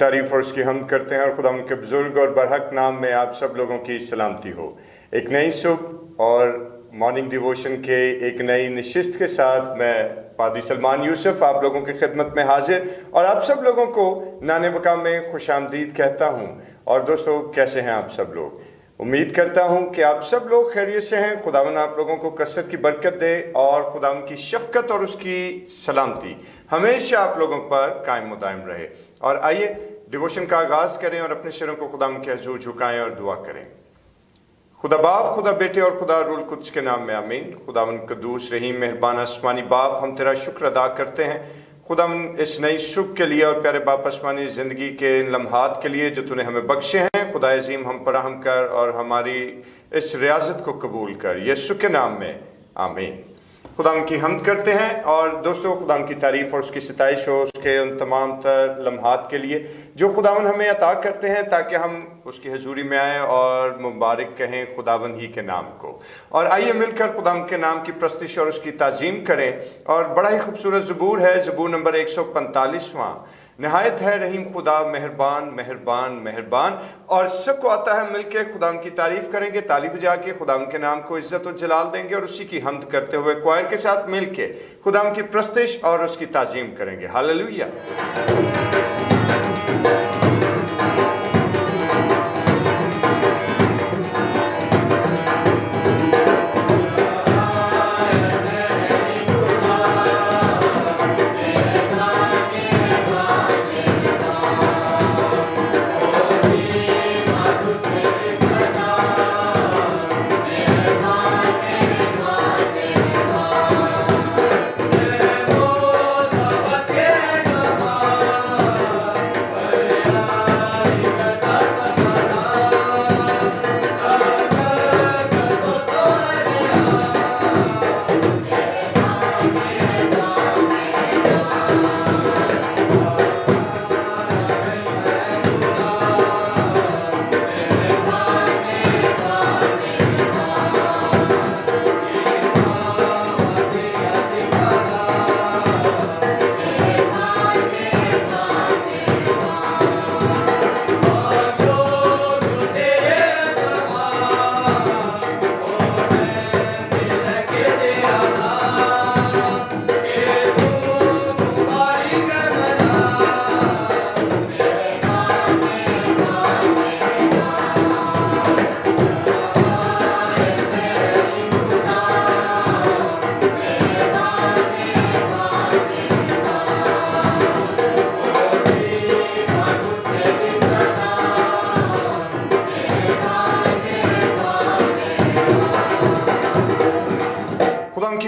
तारीफ और उसकी हम्द करते हैं और खुदा उनके बुजुर्ग और बरहक नाम में आप सब लोगों की सलामती हो। एक नई सुबह और मॉर्निंग डिवोशन के एक नई नशिस्त के साथ मैं पादी सलमान यूसुफ आप लोगों की खिदमत में हाजिर और आप सब लोगों को नान-ए-बaqqa में खुशामदीद कहता हूँ। और दोस्तों, कैसे हैं आप सब लोग? उम्मीद करता हूँ कि आप सब लोग खैरियत से हैं। खुदावन आप लोगों को कसरत की बरकत दे और खुदावन की शफकत और उसकी सलामती हमेशा आप लोगों पर कायम मुदायम रहे। और आइए डिवोशन का आगाज़ करें और अपने सिरों को खुदावन के हुजूर झुकाएं और दुआ करें। खुदा बाप, खुदा बेटे और खुदा रूल कुद्स के नाम में आमीन। खुदावन कद्दूस रहीम मेहरबान आसमानी बाप, हम तेरा शुक्र अदा करते हैं खुदावन इस नई सुबह के लिए और प्यारे बाप आसमानी ज़िंदगी के लम्हात के लिए जो तूने हमें बख्शे हैं। खुदा अजीम हम पर रहम कर और हमारी इस रियाजत को कबूल कर, यीशु के नाम में आमीन। खुदावन की हमद करते हैं और दोस्तों खुदावन की तारीफ़ और उसकी सताइश हो उसके उन तमाम तर लम्हात के लिए जो खुदावन हमें अता करते हैं ताकि हम उसकी हजूरी में आएँ और मुबारक कहें खुदावन ही के नाम को। और आइए मिलकर खुदावन के नाम की प्रस्तिश और उसकी ताज़ीम करें। और बड़ा ही खूबसूरत ज़बूर है, ज़बूर नंबर 145वां। नहायत है रहीम खुदा मेहरबान मेहरबान मेहरबान। और सबको आता है मिलके खुदावन की तारीफ करेंगे, ताली बजा के खुदावन के नाम को इज्जत और जलाल देंगे और उसी की हम्द करते हुए क्वायर के साथ मिलके खुदावन की प्रस्तिश और उसकी ताज़ीम करेंगे। हालेलुया।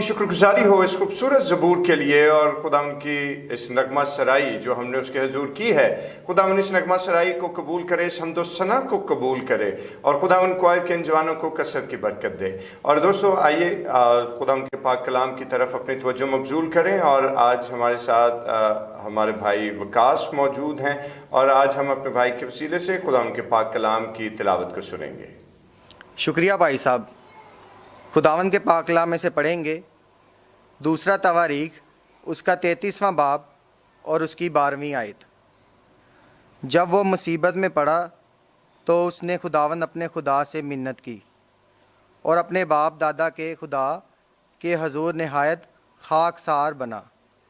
शुक्रगुजारी हो इस खूबसूरत ज़बूर के लिए और खुदाम की इस नगमा सराई जो हमने उसके हुजूर की है। खुदावन इस नगमा सराई को कबूल करे, इस हम्दो सना को कबूल करे और खुदावन क्वायर के इन जवानों को कसरत की बरकत दे। और दोस्तों आइए खुदाम के पाक कलाम की तरफ अपनी तवज्जो मबजूल करें। और आज हमारे साथ हमारे भाई विकास मौजूद हैं और आज हम अपने भाई के वसीले से खुदावन के पाक कलाम की तिलावत को सुनेंगे। शुक्रिया भाई साहब। खुदावन के पाक कलाम में से पढ़ेंगे दूसरा तवारीख उसका 33वां बाब और उसकी 12वीं आयत। जब वो मुसीबत में पड़ा तो उसने खुदावन अपने खुदा से मिन्नत की और अपने बाप दादा के खुदा के हजूर नहायत खाकसार बना।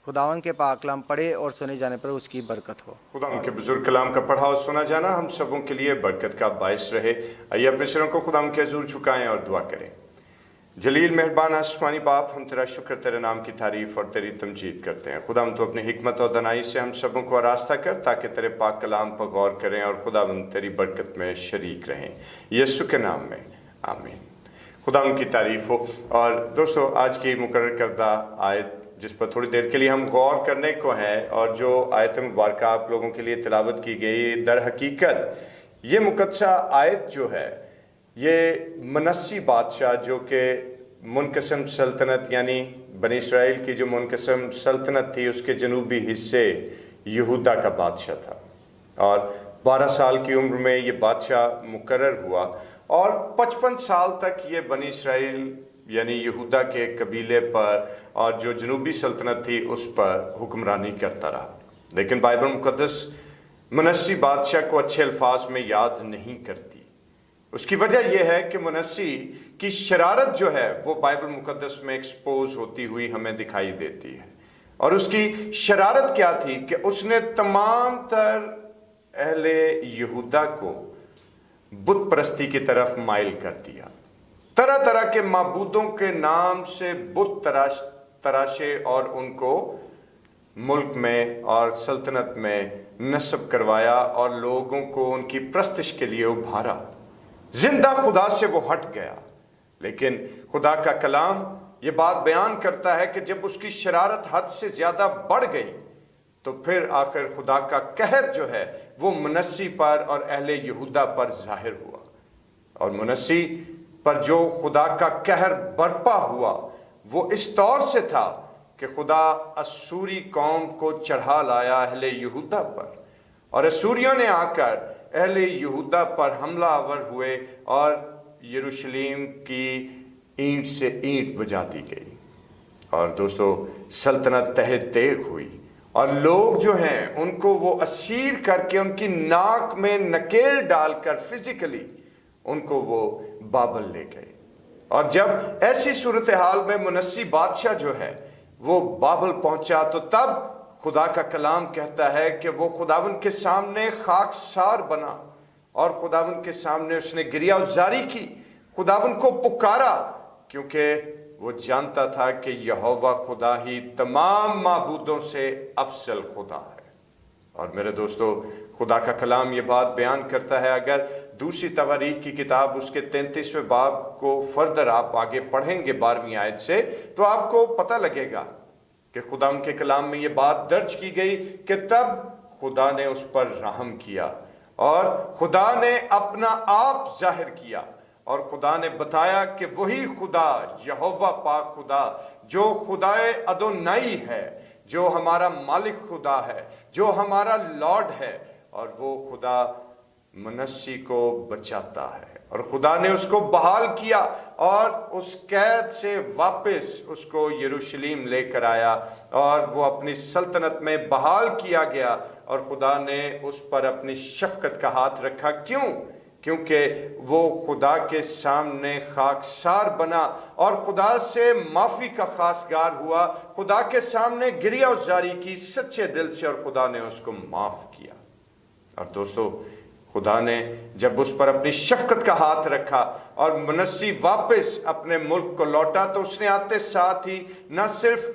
खुदावन के पाक कलाम पढ़े और सुने जाने पर उसकी बरकत हो। खुदावन के बुजुर्ग कलाम का पढ़ा और सुना जाना हम सबों के लिए बरकत का बायस रहे। आइए अपने सिरों को खुदावन के हजूर झुकाएं और दुआ करें। जलील मेहरबान आसमानी बाप, हम तेरा शुक्र, तेरे नाम की तारीफ़ और तेरी तमजीद करते हैं। खुदावन तो अपनी हिकमत और दनाई से हम सबों को आरास्ता कर ताकि तेरे पाक कलाम पर गौर करें और खुदावन तेरी बरकत में शरीक रहें, यीशु के नाम में आमीन। खुदावन की तारीफ़ हो। और दोस्तों आज की मुकर्रर करदा आयत जिस पर थोड़ी देर के लिए हम गौर करने को है और जो आयत मुबारक आप लोगों के लिए तिलावत की गई, दर हकीकत ये मुकद्दसा आयत जो है ये मनस्सी बादशाह जो कि मुनकसम सल्तनत यानी बनी इसराइल की जो मुनकसम सल्तनत थी उसके जनूबी हिस्से यहूदा का बादशाह था। और 12 साल की उम्र में ये बादशाह मुकर्रर हुआ और 55 साल तक ये बनी इसराइल यानी यहूदा के कबीले पर और जो जनूबी सल्तनत थी उस पर हुक्मरानी करता रहा। लेकिन बाइबल मुकद्दस मनस्सी बादशाह को अच्छे अल्फाज में याद नहीं करती। उसकी वजह यह है कि मनस्सी की शरारत जो है वो बाइबल मुकद्दस में एक्सपोज होती हुई हमें दिखाई देती है। और उसकी शरारत क्या थी कि उसने तमाम तर अहले यहूदा को बुत परस्ती की तरफ माइल कर दिया। तरह तरह के माबूदों के नाम से बुत तराशे और उनको मुल्क में और सल्तनत में नस्ब करवाया और लोगों को उनकी प्रस्तिश के लिए उभारा। जिंदा खुदा से वो हट गया। लेकिन खुदा का कलाम ये बात बयान करता है कि जब उसकी शरारत हद से ज्यादा बढ़ गई तो फिर आखिर खुदा का कहर जो है वो मनस्सी पर और अहले यहूदा पर जाहिर हुआ। और मनस्सी पर जो खुदा का कहर बरपा हुआ वो इस तौर से था कि खुदा असूरी कौम को चढ़ा लाया अहले यहूदा पर, और असूरियों ने आकर अहले यहूदा पर हमला आवर हुए और यरूशलेम की ईंट से ईंट बजा दी गई। और दोस्तों, सल्तनत तहे तेग हुई और लोग जो हैं उनको वो असीर करके उनकी नाक में नकेल डालकर फिजिकली उनको वो बाबल ले गए। और जब ऐसी सूरत हाल में मुनस्सी बादशाह जो है वो बाबल पहुंचा तो तब खुदा का कलाम कहता है कि वो खुदावन के सामने खाकसार बना और खुदावन के सामने उसने गिरियाजारी की, खुदावन को पुकारा, क्योंकि वो जानता था कि यहोवा खुदा ही तमाम माबूदों से अफसल खुदा है। और मेरे दोस्तों, खुदा का कलाम ये बात बयान करता है, अगर दूसरी तवारीख की किताब उसके 33वें बाब को फर्दर आप आगे पढ़ेंगे 12वीं आयत से, तो आपको पता लगेगा कि खुदा के कलाम में ये बात दर्ज की गई कि तब खुदा ने उस पर रहम किया और खुदा ने अपना आप जाहिर किया और खुदा ने बताया कि वही खुदा यहोवा पाक खुदा जो खुदाए अदोनाई है, जो हमारा मालिक खुदा है, जो हमारा लॉर्ड है, और वो खुदा मनस्सी को बचाता है। और खुदा ने उसको बहाल किया और उस कैद से वापस उसको यरूशलेम लेकर आया और वो अपनी सल्तनत में बहाल किया गया। और खुदा ने उस पर अपनी शफकत का हाथ रखा। क्यों? क्योंकि वो खुदा के सामने खाकसार बना और खुदा से माफ़ी का खासगार हुआ, खुदा के सामने गिरियाजारी की सच्चे दिल से, और खुदा ने उसको माफ़ किया। और दोस्तों, खुदा ने जब उस पर अपनी शफकत का हाथ रखा और मनस्सी वापस अपने मुल्क को लौटा, तो उसने आते साथ ही न सिर्फ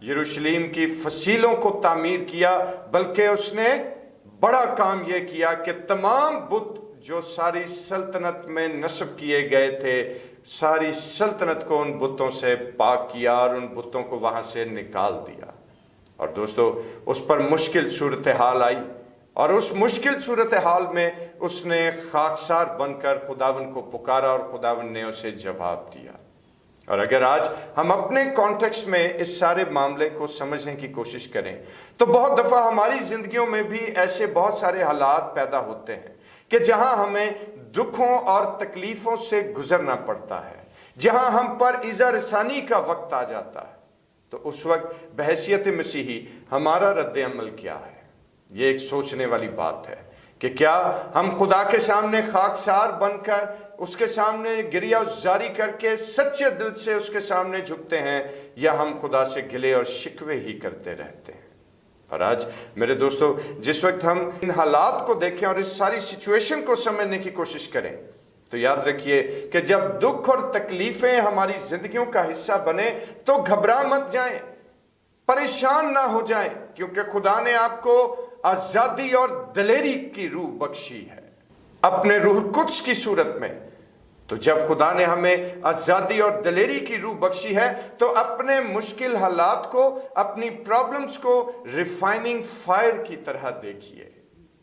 यरूशलेम की फसीलों को तामीर किया, बल्कि उसने बड़ा काम यह किया कि तमाम बुत जो सारी सल्तनत में नस्ब किए गए थे, सारी सल्तनत को उन बुतों से पाक किया और उन बुतों को वहां से निकाल दिया। और दोस्तों, उस पर मुश्किल सूरत हाल आई और उस मुश्किल सूरत हाल में उसने खाकसार बनकर खुदावन को पुकारा और खुदावन ने उसे जवाब दिया। और अगर आज हम अपने कॉन्टेक्स्ट में इस सारे मामले को समझने की कोशिश करें तो बहुत दफ़ा हमारी ज़िंदगियों में भी ऐसे बहुत सारे हालात पैदा होते हैं कि जहां हमें दुखों और तकलीफ़ों से गुजरना पड़ता है, जहां हम पर इज़ा रसानी का वक्त आ जाता है। तो उस वक्त बहैसियत मसीही हमारा रद्द अमल क्या है? ये एक सोचने वाली बात है कि क्या हम खुदा के सामने खाकसार बनकर उसके सामने गिरियाजारी करके सच्चे दिल से उसके सामने झुकते हैं, या हम खुदा से गिले और शिकवे ही करते रहते हैं? और आज मेरे दोस्तों, जिस वक्त हम इन हालात को देखें और इस सारी सिचुएशन को समझने की कोशिश करें, तो याद रखिए कि जब दुख और तकलीफें हमारी जिंदगियों का हिस्सा बने तो घबरा मत जाएं, परेशान ना हो जाएं, क्योंकि खुदा ने आपको आजादी और दलेरी की रूह बख्शी है अपने रूह कुद्स की सूरत में। तो जब खुदा ने हमें आजादी और दलेरी की रूह बख्शी है, तो अपने मुश्किल हालात को, अपनी प्रॉब्लम्स को रिफाइनिंग फायर की तरह देखिए,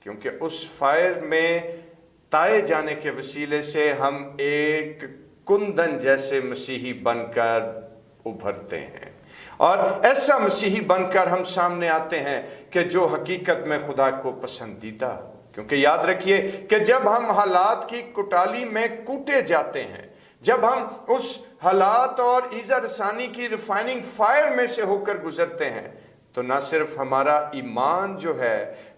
क्योंकि उस फायर में ताए जाने के वसीले से हम एक कुंदन जैसे मसीही बनकर उभरते हैं और ऐसा मसीही बनकर हम सामने आते हैं कि जो हकीकत में खुदा को पसंदीदा। क्योंकि याद रखिए कि जब हम हालात की कुटाली में कूटे जाते हैं, जब हम उस हालात और ईज़ा रसानी की रिफाइनिंग फायर में से होकर गुजरते हैं, तो ना सिर्फ हमारा ईमान जो है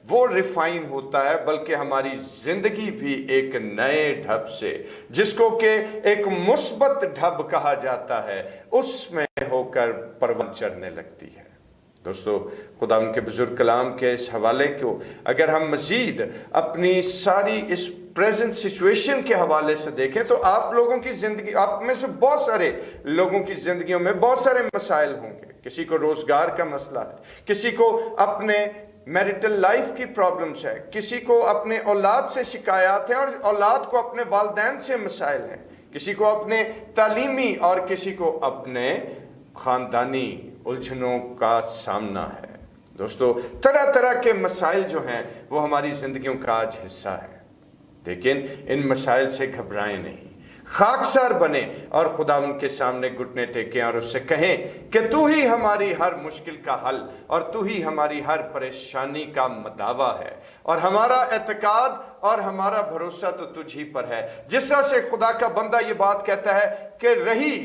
وہ ریفائن ہوتا ہے، بلکہ ہماری زندگی بھی ایک نئے ڈھب سے، جس کو کہ ایک مثبت ڈھب کہا جاتا ہے، اس میں ہو کر پروان چڑھنے لگتی ہے۔ دوستو، خدا ان کے بزرگ کلام کے اس حوالے کو اگر ہم مزید اپنی ساری اس پریزنٹ سچویشن کے حوالے سے دیکھیں تو آپ لوگوں کی زندگی، آپ میں سے بہت سارے لوگوں کی زندگیوں میں بہت سارے مسائل ہوں گے۔ کسی کو روزگار کا مسئلہ ہے، کسی کو اپنے میرٹل لائف کی پرابلمز ہے، کسی کو اپنے اولاد سے شکایات ہیں اور اولاد کو اپنے والدین سے مسائل ہیں، کسی کو اپنے تعلیمی اور کسی کو اپنے خاندانی الجھنوں کا سامنا ہے۔ دوستو، طرح طرح کے مسائل جو ہیں وہ ہماری زندگیوں کا آج حصہ ہے، لیکن ان مسائل سے گھبرائیں نہیں، خاکسار بنیں اور خدا ان کے سامنے گھٹنے ٹیکیں اور اس سے کہیں کہ تو ہی ہماری ہر مشکل کا حل اور تو ہی ہماری ہر پریشانی کا مداوا ہے، اور ہمارا اعتقاد اور ہمارا بھروسہ تو تجھ ہی پر ہے۔ جس طرح سے خدا کا بندہ یہ بات کہتا ہے کہ رہی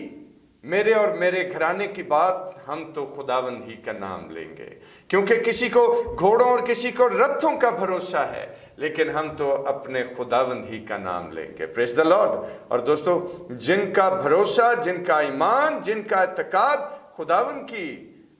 میرے اور میرے گھرانے کی بات، ہم تو خداوند ہی کا نام لیں گے، کیونکہ کسی کو گھوڑوں اور کسی کو رتھوں کا بھروسہ ہے، لیکن ہم تو اپنے خداوند ہی کا نام لیں گے۔ پریز دی لارڈ۔ اور دوستو، جن کا بھروسہ، جن کا ایمان، جن کا اعتقاد خداوند کی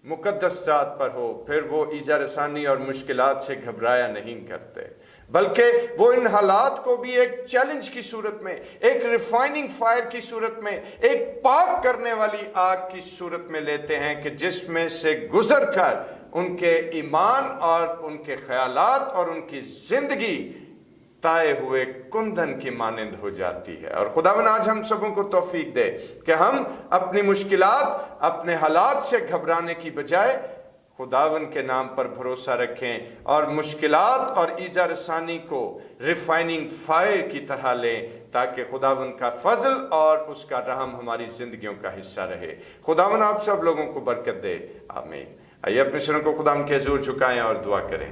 مقدس ذات پر ہو، پھر وہ ایذا رسانی اور مشکلات سے گھبرایا نہیں کرتے، بلکہ وہ ان حالات کو بھی ایک چیلنج کی صورت میں، ایک ریفائننگ فائر کی صورت میں، ایک پاک کرنے والی آگ کی صورت میں لیتے ہیں کہ جس میں سے گزر کر ان کے ایمان اور ان کے خیالات اور ان کی زندگی تائے ہوئے کندن کی مانند ہو جاتی ہے۔ اور خداوند آج ہم سبوں کو توفیق دے کہ ہم اپنی مشکلات، اپنے حالات سے گھبرانے کی بجائے خداوند کے نام پر بھروسہ رکھیں اور مشکلات اور ایذا رسانی کو ریفائننگ فائر کی طرح لیں، تاکہ خداوند کا فضل اور اس کا رحم ہماری زندگیوں کا حصہ رہے۔ خداوند آپ سب لوگوں کو برکت دے، آمین۔ آئیے اپنے سروں کو خداوند کے حضور جھکائیں اور دعا کریں۔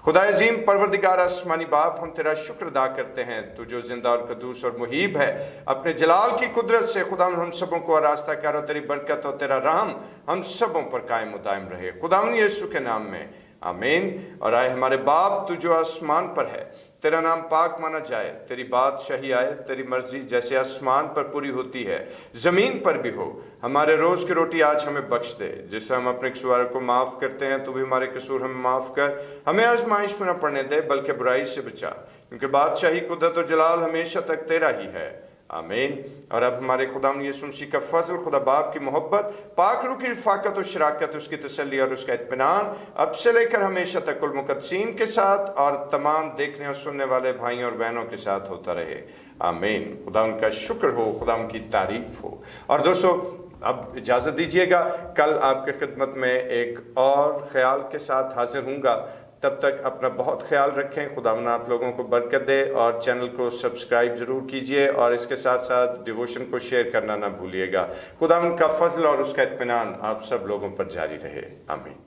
خدا عظیم، پروردگار آسمانی باپ، ہم تیرا شکر ادا کرتے ہیں، تو جو زندہ اور قدوس اور محیب ہے، اپنے جلال کی قدرت سے خداوند ہم سبوں کو آراستہ کر، اور تیری برکت اور تیرا رحم ہم سبوں پر قائم و دائم رہے، خداوند یسوع کے نام میں، آمین۔ اور آئے ہمارے باپ، تو جو آسمان پر ہے، تیرا نام پاک مانا جائے، تیری بادشاہی آئے، تیری مرضی جیسے آسمان پر پوری ہوتی ہے زمین پر بھی ہو۔ ہمارے روز کی روٹی آج ہمیں بخش دے، جس سے ہم اپنے قصور کو معاف کرتے ہیں، تو بھی ہمارے قصور ہمیں معاف کر، ہمیں آزمائش میں نہ پڑنے دے بلکہ برائی سے بچا، کیونکہ بادشاہی، قدرت و جلال ہمیشہ تک تیرا ہی ہے، آمین۔ اور اب ہمارے خداوند یسوع مسیح کا فضل، خدا باپ کی محبت، پاک روح کی رفاقت و شراکت، اس کی تسلی اور اس کا اطمینان اب سے لے کر ہمیشہ تک کل مقدسین کے ساتھ اور تمام دیکھنے اور سننے والے بھائیوں اور بہنوں کے ساتھ ہوتا رہے، آمین۔ خدا ان کا شکر ہو، خدا ان کی تعریف ہو۔ اور دوستو، اب اجازت دیجیے گا، کل آپ کی خدمت میں ایک اور خیال کے ساتھ حاضر ہوں گا۔ تب تک اپنا بہت خیال رکھیں، خداوند آپ لوگوں کو برکت دے، اور چینل کو سبسکرائب ضرور کیجئے، اور اس کے ساتھ ساتھ ڈیووشن کو شیئر کرنا نہ بھولیے گا۔ خداوند کا فضل اور اس کا اطمینان آپ سب لوگوں پر جاری رہے، آمین۔